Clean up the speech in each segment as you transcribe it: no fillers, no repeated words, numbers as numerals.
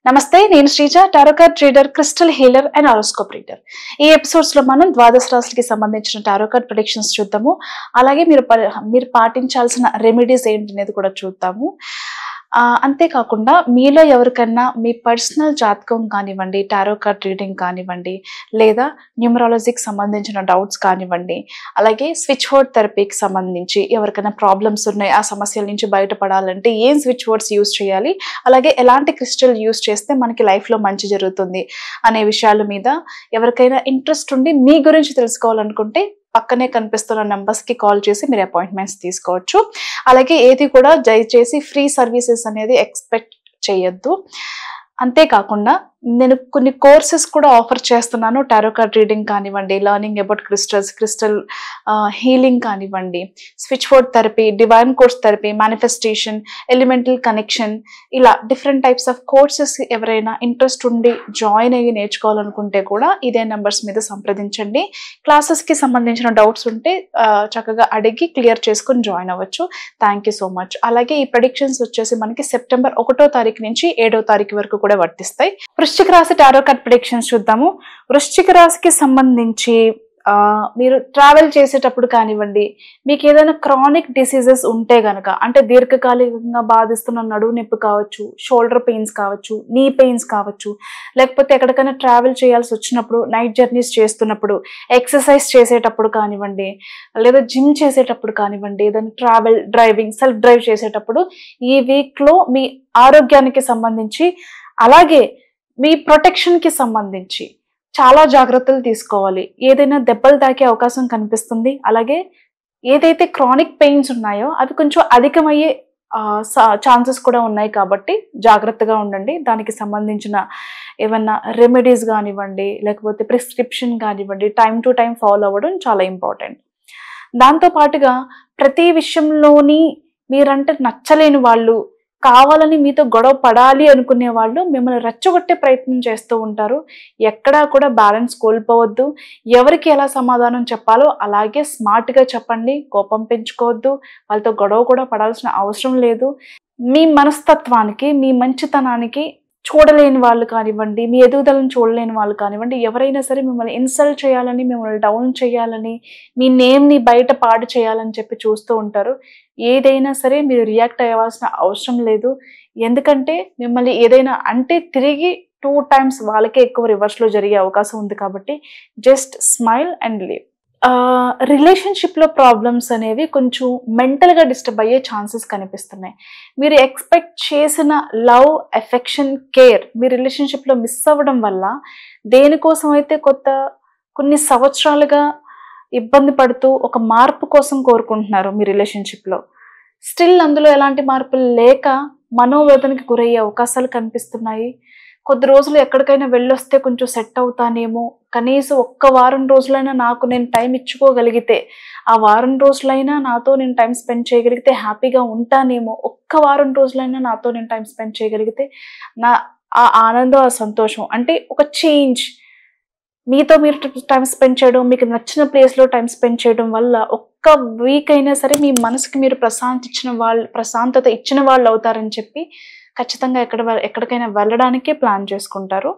నమస్తే, నేను Sreeja, tarot card reader, crystal healer and horoscope reader. ఈ ఎపిసోడ్స్ లో మనం ద్వాదశ రాశులకి సంబంధించిన టారో కార్డ్ ప్రెడిక్షన్స్ చూద్దాము. అలాగే మీరు పాటించాల్సిన రెమెడీస్ ఏంటి అనేది కూడా చూద్దాము. అంతేకాకుండా మీలో ఎవరికన్నా మీ పర్సనల్ జాతకం కానివ్వండి, టారో కార్డ్ రీడింగ్ కానివ్వండి, లేదా న్యూమరాలజీకి సంబంధించిన డౌట్స్ కానివ్వండి, అలాగే స్విచ్ వర్డ్ థెరపీకి సంబంధించి ఎవరికైనా ప్రాబ్లమ్స్ ఉన్నాయి, ఆ సమస్యల నుంచి బయటపడాలంటే ఏం స్విచ్ వర్డ్స్ యూజ్ చేయాలి, అలాగే ఎలాంటి క్రిస్టల్ యూజ్ చేస్తే మనకి లైఫ్లో మంచి జరుగుతుంది అనే విషయాల మీద ఎవరికైనా ఇంట్రెస్ట్ ఉండి మీ గురించి తెలుసుకోవాలనుకుంటే పక్కనే కనిపిస్తున్న నెంబర్స్కి కాల్ చేసి మీరు అపాయింట్మెంట్స్ తీసుకోవచ్చు. అలాగే ఏది కూడా దయచేసి ఫ్రీ సర్వీసెస్ అనేది ఎక్స్పెక్ట్ చేయొద్దు. అంతేకాకుండా నేను కొన్ని కోర్సెస్ కూడా ఆఫర్ చేస్తున్నాను. టారో కార్డ్ రీడింగ్ కానివ్వండి, లర్నింగ్ అబౌట్ క్రిస్టల్ హీలింగ్ కానివ్వండి, switch word therapy, divine course therapy, manifestation, elemental connection, ఇలా డిఫరెంట్ టైప్స్ ఆఫ్ కోర్సెస్ ఎవరైనా ఇంట్రెస్ట్ ఉండి జాయిన్ అయ్యి నేర్చుకోవాలనుకుంటే కూడా ఇదే నెంబర్స్ మీద సంప్రదించండి. క్లాసెస్కి సంబంధించిన డౌట్స్ ఉంటే చక్కగా అడిగి క్లియర్ చేసుకుని జాయిన్ అవ్వచ్చు. Thank you so much. అలాగే ఈ ప్రెడిక్షన్స్ వచ్చేసి మనకి సెప్టెంబర్ 1వ తారీఖు నుంచి 7వ తారీఖు వరకు కూడా వర్తిస్తాయి. వృశ్చిక రాశి టారో కార్డ్ ప్రెడిక్షన్స్ చూద్దాము. వృశ్చిక రాశికి సంబంధించి మీరు ట్రావెల్ చేసేటప్పుడు కానివ్వండి, మీకు ఏదైనా క్రానిక్ డిసీజెస్ ఉంటే గనక, అంటే దీర్ఘకాలికంగా బాధిస్తున్న నడువు నొప్పి కావచ్చు, షోల్డర్ పెయిన్స్ కావచ్చు, నీ పెయిన్స్ కావచ్చు, లేకపోతే ఎక్కడికైనా ట్రావెల్ చేయాల్సి వచ్చినప్పుడు, నైట్ జర్నీస్ చేస్తున్నప్పుడు, ఎక్సర్సైజ్ చేసేటప్పుడు కానివ్వండి, లేదా జిమ్ చేసేటప్పుడు కానివ్వండి, ఏదైనా ట్రావెల్, డ్రైవింగ్, సెల్ఫ్ డ్రైవ్ చేసేటప్పుడు ఈ వీక్లో మీ ఆరోగ్యానికి సంబంధించి, అలాగే మీ ప్రొటెక్షన్కి సంబంధించి చాలా జాగ్రత్తలు తీసుకోవాలి. ఏదైనా దెబ్బలు తాకే అవకాశం కనిపిస్తుంది. అలాగే ఏదైతే క్రానిక్ పెయిన్స్ ఉన్నాయో అవి కొంచెం అధికమయ్యే ఛాన్సెస్ కూడా ఉన్నాయి. కాబట్టి జాగ్రత్తగా ఉండండి. దానికి సంబంధించిన ఏమన్నా రెమెడీస్ కానివ్వండి, లేకపోతే ప్రిస్క్రిప్షన్ కానివ్వండి, టైం టు టైం ఫాలో అవ్వడం చాలా ఇంపార్టెంట్. దాంతోపాటుగా ప్రతి విషయంలోని మీరంటే నచ్చలేని వాళ్ళు, కావాలని మీతో గొడవ పడాలి అనుకునే వాళ్ళు మిమ్మల్ని రెచ్చగొట్టే ప్రయత్నం చేస్తూ ఉంటారు. ఎక్కడా కూడా బ్యాలెన్స్ కోల్పోవద్దు. ఎవరికి ఎలా సమాధానం చెప్పాలో అలాగే స్మార్ట్గా చెప్పండి. కోపం పెంచుకోవద్దు. వాళ్ళతో గొడవ కూడా పడాల్సిన అవసరం లేదు. మీ మనస్తత్వానికి, మీ మంచితనానికి చూడలేని వాళ్ళు కానివ్వండి, మీ ఎదుగుదలను చూడలేని వాళ్ళు కానివ్వండి, ఎవరైనా సరే మిమ్మల్ని ఇన్సల్ట్ చేయాలని, మిమ్మల్ని డౌన్ చేయాలని, మీ నేమ్ని బయట పాడు చేయాలని చెప్పి చూస్తూ ఉంటారు. ఏదైనా సరే మీరు రియాక్ట్ అయ్యాల్సిన అవసరం లేదు. ఎందుకంటే మిమ్మల్ని ఏదైనా అంటే తిరిగి 2 times వాళ్ళకే ఎక్కువ రివర్స్లో జరిగే అవకాశం ఉంది. కాబట్టి జస్ట్ స్మైల్ అండ్ లీవ్. రిలేషన్షిప్లో ప్రాబ్లమ్స్ అనేవి కొంచెం మెంటల్గా డిస్టర్బ్ అయ్యే ఛాన్సెస్ కనిపిస్తున్నాయి. మీరు ఎక్స్పెక్ట్ చేసిన లవ్, ఎఫెక్షన్, కేర్ మీ రిలేషన్షిప్లో మిస్ అవ్వడం వల్ల దేనికోసం అయితే కొన్ని సంవత్సరాలుగా ఇబ్బంది పడుతూ ఒక మార్పు కోసం కోరుకుంటున్నారు మీ రిలేషన్షిప్లో, స్టిల్ అందులో ఎలాంటి మార్పులు లేక మనోవేదనకి గురయ్యే అవకాశాలు కనిపిస్తున్నాయి. కొద్ది రోజులు ఎక్కడికైనా వెళ్ళొస్తే కొంచెం సెట్ అవుతానేమో, కనీసం 1 వారం రోజులైనా నాకు నేను టైం ఇచ్చుకోగలిగితే, ఆ వారం రోజులైనా నాతో నేను టైం స్పెండ్ చేయగలిగితే హ్యాపీగా ఉంటానేమో, 1 వారం రోజులైనా నాతో నేను టైం స్పెండ్ చేయగలిగితే నా ఆ ఆనందం, ఆ సంతోషం, అంటే ఒక చేంజ్, మీతో మీరు టైం స్పెండ్ చేయడం, మీకు నచ్చిన ప్లేస్లో టైం స్పెండ్ చేయడం వల్ల 1 వీక్ అయినా సరే మీ మనసుకి మీరు ప్రశాంతత ఇచ్చిన వాళ్ళు అవుతారని చెప్పి ఖచ్చితంగా ఎక్కడికైనా వెళ్ళడానికే ప్లాన్ చేసుకుంటారు.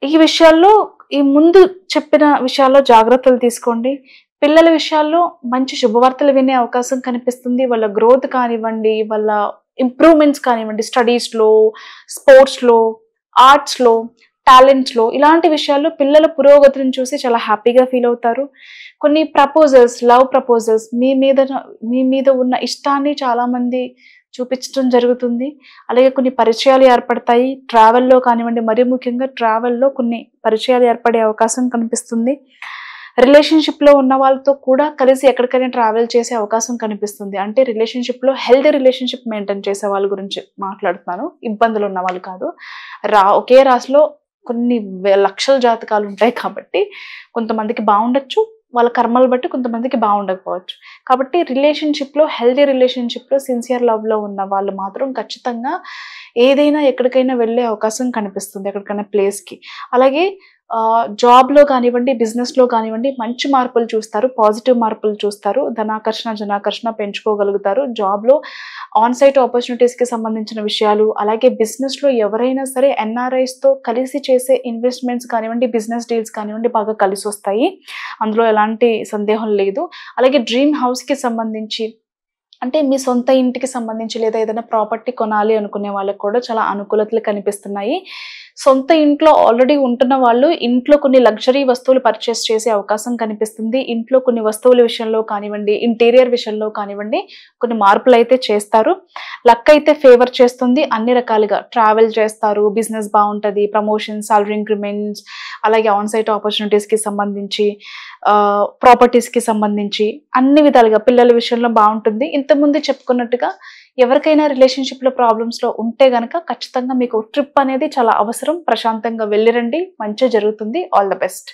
ఈ విషయాల్లో, ఈ ముందు చెప్పిన విషయాల్లో జాగ్రత్తలు తీసుకోండి. పిల్లల విషయాల్లో మంచి శుభవార్తలు వినే అవకాశం కనిపిస్తుంది. వాళ్ళ గ్రోత్ కానివ్వండి, వాళ్ళ ఇంప్రూవ్మెంట్స్ కానివ్వండి, స్టడీస్లో, స్పోర్ట్స్లో, ఆర్ట్స్లో, టాలెంట్స్లో, ఇలాంటి విషయాల్లో పిల్లల పురోగతిని చూసి చాలా హ్యాపీగా ఫీల్ అవుతారు. కొన్ని ప్రపోజల్స్, లవ్ ప్రపోజల్స్, మీ మీద ఉన్న ఇష్టాన్ని చాలామంది చూపించడం జరుగుతుంది. అలాగే కొన్ని పరిచయాలు ఏర్పడతాయి. ట్రావెల్లో కానివ్వండి, మరీ ముఖ్యంగా ట్రావెల్లో కొన్ని పరిచయాలు ఏర్పడే అవకాశం కనిపిస్తుంది. రిలేషన్షిప్లో ఉన్న వాళ్ళతో కూడా కలిసి ఎక్కడికైనా ట్రావెల్ చేసే అవకాశం కనిపిస్తుంది. అంటే రిలేషన్షిప్లో హెల్తీ రిలేషన్షిప్ మెయింటైన్ చేసే వాళ్ళ గురించి మాట్లాడుతున్నాను, ఇబ్బందులు ఉన్న వాళ్ళు కాదు. ఒకే రాశిలో కొన్ని లక్షల జాతకాలు ఉంటాయి కాబట్టి కొంతమందికి బాగుండొచ్చు, వాళ్ళ కర్మలు బట్టి కొంతమందికి బాగుండకపోవచ్చు. కాబట్టి రిలేషన్షిప్లో, హెల్తీ రిలేషన్షిప్లో, సిన్సియర్ లవ్లో ఉన్న వాళ్ళు మాత్రం ఖచ్చితంగా ఏదైనా ఎక్కడికైనా వెళ్ళే అవకాశం కనిపిస్తుంది, ఎక్కడికైనా ప్లేస్కి. అలాగే జాబ్లో కానివ్వండి, బిజినెస్లో కానివ్వండి మంచి మార్పులు చూస్తారు, పాజిటివ్ మార్పులు చూస్తారు, ధనాకర్షణ జనాకర్షణ పెంచుకోగలుగుతారు. జాబ్లో ఆన్ సైట్ ఆపర్చునిటీస్కి సంబంధించిన విషయాలు, అలాగే బిజినెస్లో ఎవరైనా సరే ఎన్ఆర్ఐస్తో కలిసి చేసే ఇన్వెస్ట్మెంట్స్ కానివ్వండి, బిజినెస్ డీల్స్ కానివ్వండి బాగా కలిసి వస్తాయి. అందులో ఎలాంటి సందేహం లేదు. అలాగే డ్రీమ్ హౌస్కి సంబంధించి అంటే మీ సొంత ఇంటికి సంబంధించి లేదా ఏదైనా ప్రాపర్టీ కొనాలి అనుకునే వాళ్ళకి కూడా చాలా అనుకూలతలు కనిపిస్తున్నాయి. సొంత ఇంట్లో ఆల్రెడీ ఉంటున్న వాళ్ళు ఇంట్లో కొన్ని లగ్జరీ వస్తువులు పర్చేస్ చేసే అవకాశం కనిపిస్తుంది. ఇంట్లో కొన్ని వస్తువుల విషయంలో కానివ్వండి, ఇంటీరియర్ విషయంలో కానివ్వండి కొన్ని మార్పులు అయితే చేస్తారు. లక్ అయితే ఫేవర్ చేస్తుంది. అన్ని రకాలుగా ట్రావెల్ చేస్తారు, బిజినెస్ బాగుంటుంది, ప్రమోషన్, సాలరీ ఇంక్రిమెంట్స్, అలాగే ఆన్ సైట్ ఆపర్చునిటీస్కి సంబంధించి, ప్రాపర్టీస్కి సంబంధించి అన్ని విధాలుగా పిల్లల విషయంలో బాగుంటుంది. ఇంతకుముందు చెప్పుకున్నట్టుగా ఎవరికైనా రిలేషన్షిప్లో ప్రాబ్లమ్స్లో ఉంటే గనక ఖచ్చితంగా మీకు ట్రిప్ అనేది చాలా అవసరం. ప్రశాంతంగా వెళ్ళిరండి, మంచిగా జరుగుతుంది. All the best.